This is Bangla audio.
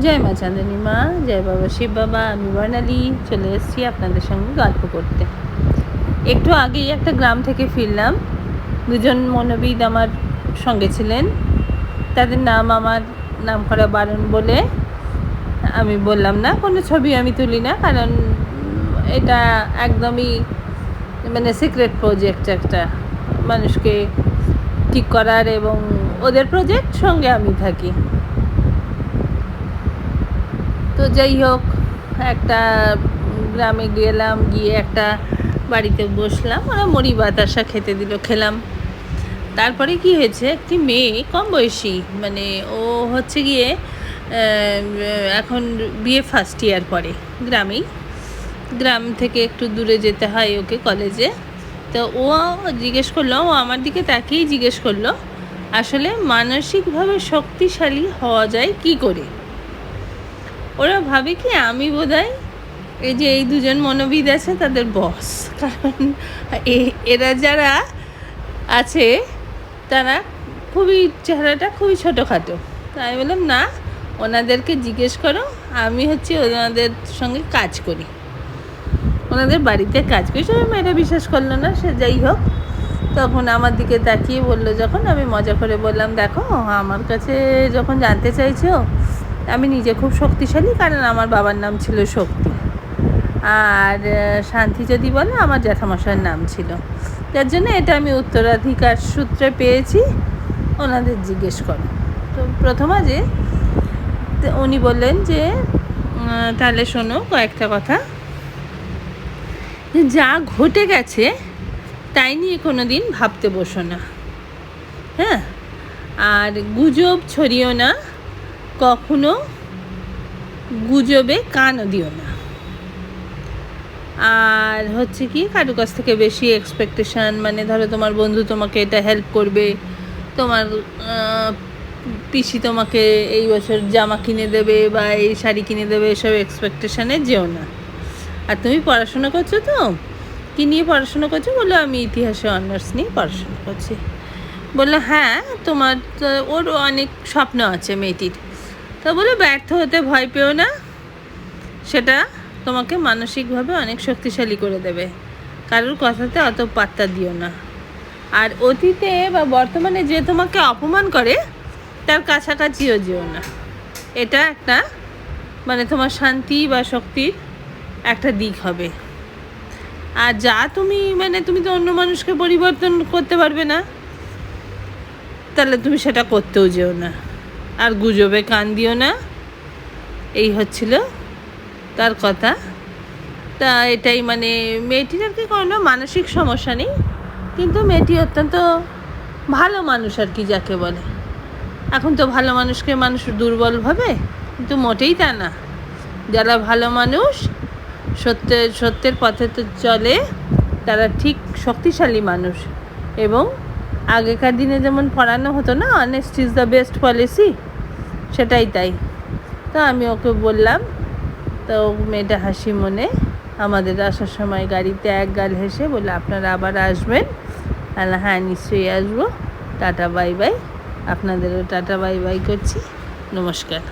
জয় মা চাঁদনী মা, জয় বাবা শিব বাবা। আমি বর্ণালী চলে এসেছি আপনাদের সঙ্গে গল্প করতে। একটু আগেই একটা গ্রাম থেকে ফিরলাম। দুজন মনোবিদ আমার সঙ্গে ছিলেন। তাদের নাম আমার নাম করা বারণ বলে আমি বললাম না, কোনো ছবি আমি তুলি না, কারণ এটা একদমই সিক্রেট প্রজেক্ট একটা মানুষকে ঠিক করার, এবং ওদের প্রজেক্ট সঙ্গে আমি থাকি। তো যাই হোক, একটা গ্রামে গেলাম, গিয়ে একটা বাড়িতে বসলাম, ওরা মুড়ি বাতাসা খেতে দিল, খেলাম। তারপরে কি হয়েছে, একটি মেয়ে কম বয়সী, ও হচ্ছে গিয়ে এখন বিএ ফার্স্ট ইয়ার পড়ে, গ্রাম থেকে একটু দূরে যেতে হয় ওকে কলেজে। তো ও জিজ্ঞেস করলো, ও আমার দিকে তাকিয়েই জিজ্ঞেস করলো, আসলে মানসিকভাবে শক্তিশালী হওয়া যায় কি করে। ওরা ভাবে কি আমি বোধহয় এই দুজন মনোবিদ আছে তাদের বস, কারণ এরা যারা আছে তারা চেহারাটা খুবই ছোটোখাটো। তাই আমি বললাম, না, ওনাদেরকে জিজ্ঞেস করো, আমি ওনাদের সঙ্গে কাজ করি, ওনাদের বাড়িতে কাজ করি। সবাই মেয়েরা বিশ্বাস করলো না, সে যাই হোক। তখন আমার দিকে তাকিয়ে বললো, যখন আমি মজা করে বললাম, দেখো আমার কাছে যখন জানতে চাইছো, আমি নিজে খুব শক্তিশালী, কারণ আমার বাবার নাম ছিল শক্তি, আর শান্তি যদি বলে আমার জ্যাঠামশাইয়ের নাম ছিল, যার জন্য এটা আমি উত্তরাধিকার সূত্রে পেয়েছি, ওনাদের জিজ্ঞেস করো। তো প্রথমে উনি বললেন যে তাহলে শোনো কয়েকটা কথা, যা ঘটে গেছে তাই নিয়ে কোনো দিন ভাবতে বসো না, হ্যাঁ, আর গুজব ছড়িও না, কখনো গুজবে কানও দিও না, আর কি কারো কাছ থেকে বেশি এক্সপেকটেশান, ধরো তোমার বন্ধু তোমাকে এটা হেল্প করবে, তোমার পিসি তোমাকে এই বছর জামা কিনে দেবে বা এই শাড়ি কিনে দেবে, এসব এক্সপেকটেশানে যেও না। আর তুমি পড়াশোনা করছো, তো কী নিয়ে পড়াশোনা করছো? বললো, আমি ইতিহাসে অনার্স নিয়ে পড়াশোনা করছি। বললো, হ্যাঁ, তোমার তো ওর অনেক স্বপ্ন আছে মেয়েটির। তা বলে ব্যর্থ হতে ভয় পেও না, সেটা তোমাকে মানসিকভাবে অনেক শক্তিশালী করে দেবে। কারোর কথাতে অত পাত্তা দিও না, আর অতীতে বা বর্তমানে যে তোমাকে অপমান করে তার কাছাকাছিও যেও না। এটা একটা তোমার শান্তি বা শক্তির একটা দিক হবে। আর যা তুমি তুমি তো অন্য মানুষকে পরিবর্তন করতে পারবে না, তাহলে তুমি সেটা করতেও যেও না, আর গুজবে কান দিও না। এই হচ্ছিল তার কথা। তা এটাই মেয়েটির আর কি কোনো মানসিক সমস্যা নেই, কিন্তু মেয়েটি অত্যন্ত ভালো মানুষ আর কি, যাকে বলে। এখন তো ভালো মানুষকে মানুষ দুর্বল ভাবে, কিন্তু মোটেই তা না। যারা ভালো মানুষ, সত্যের পথে তো চলে, তারা ঠিক শক্তিশালী মানুষ। এবং আগেকার দিনে যেমন পড়ানো হতো না, honest is the best policy, সেটাই তাই। তো আমি ওকে বললাম, তো মেয়েটা হাসি মনে আমাদের আসার সময় গাড়িতে এক গাল হেসে বলে, আপনারা আবার আসবেন? হ্যাঁ, নিশ্চয়ই আসবো। Tata bye bye. আপনাদেরও টাটা বাই বাই করছি। নমস্কার।